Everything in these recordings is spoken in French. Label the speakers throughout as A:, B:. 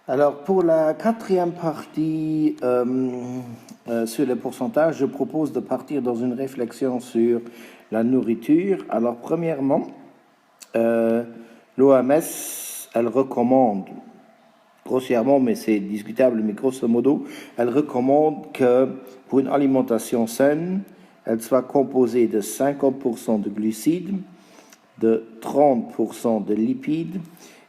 A: Alors, pour la quatrième partie sur les pourcentages, je propose de partir dans une réflexion sur la nourriture. Alors, premièrement, l'OMS, elle recommande, grossièrement, mais c'est discutable, mais grosso modo, elle recommande que pour une alimentation saine, elle soit composée de 50% de glucides, de 30% de lipides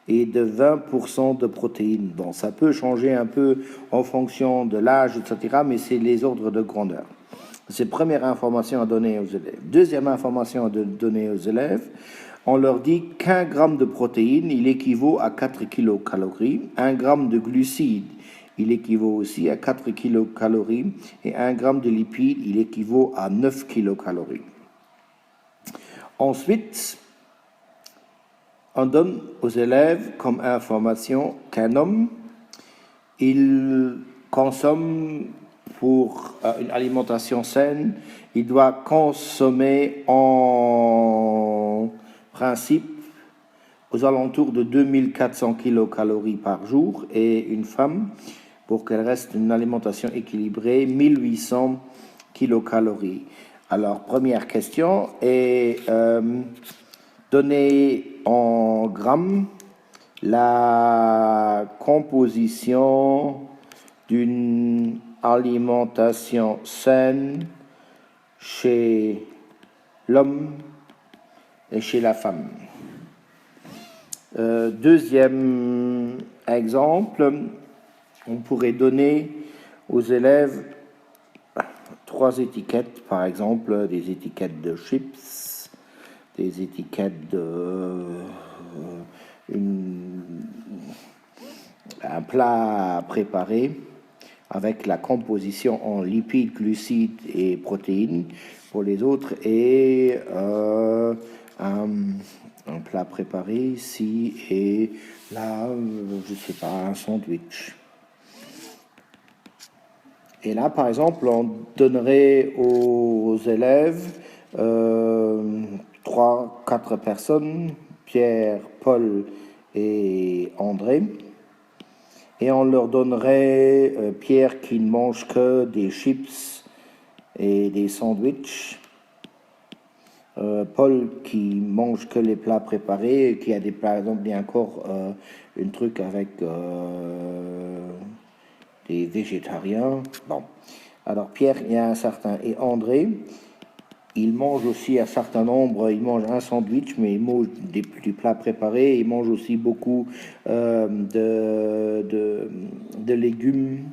A: et de 20% de protéines. Bon, ça peut changer un peu en fonction de l'âge, etc., mais c'est les ordres de grandeur. C'est la première information à donner aux élèves. Deuxième information à donner aux élèves, on leur dit qu'un gramme de protéines, il équivaut à 4 kilocalories. Un gramme de glucides, il équivaut aussi à 4 kilocalories. Et un gramme de lipides, il équivaut à 9 kilocalories. Ensuite, on donne aux élèves comme information qu'un homme, il consomme pour une alimentation saine, il doit consommer en principe aux alentours de 2400 kilocalories par jour, et une femme, pour qu'elle reste une alimentation équilibrée, 1800 kilocalories. Alors, première question est donner en grammes la composition d'une alimentation saine chez l'homme et chez la femme. Deuxième exemple, on pourrait donner aux élèves 3 étiquettes, par exemple des étiquettes de chips, des étiquettes un plat préparé avec la composition en lipides, glucides et protéines pour les autres, et un plat préparé ici, et là, je ne sais pas, un sandwich. Et là, par exemple, on donnerait aux élèves 3-4 personnes, Pierre, Paul et André, et on leur donnerait Pierre qui ne mange que des chips et des sandwichs, Paul qui mange que les plats préparés, et qui a par exemple, il y a encore un truc avec des végétariens. Bon. Alors Pierre, il y a un certain, et André, il mange aussi un certain nombre, il mange un sandwich, mais il mange du plat préparé, il mange aussi beaucoup de légumes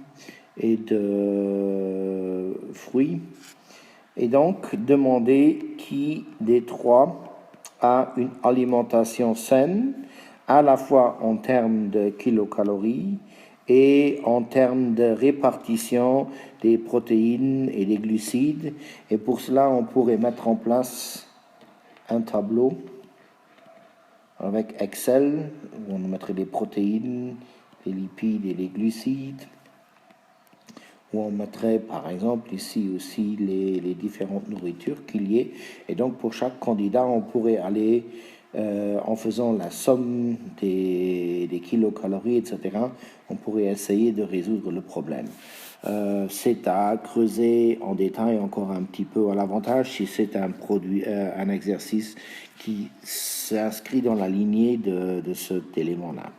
A: et de fruits. Et donc, demander qui des trois a une alimentation saine, à la fois en termes de kilocalories et en termes de répartition des protéines et des glucides. Et pour cela, on pourrait mettre en place un tableau avec Excel, où on mettrait les protéines, les lipides et les glucides, où on mettrait par exemple ici aussi les différentes nourritures qu'il y ait. Et donc pour chaque candidat, on pourrait aller en faisant la somme des kilocalories, etc., on pourrait essayer de résoudre le problème. C'est à creuser en détail encore un petit peu à l'avantage si c'est un exercice qui s'inscrit dans la lignée de cet élément-là.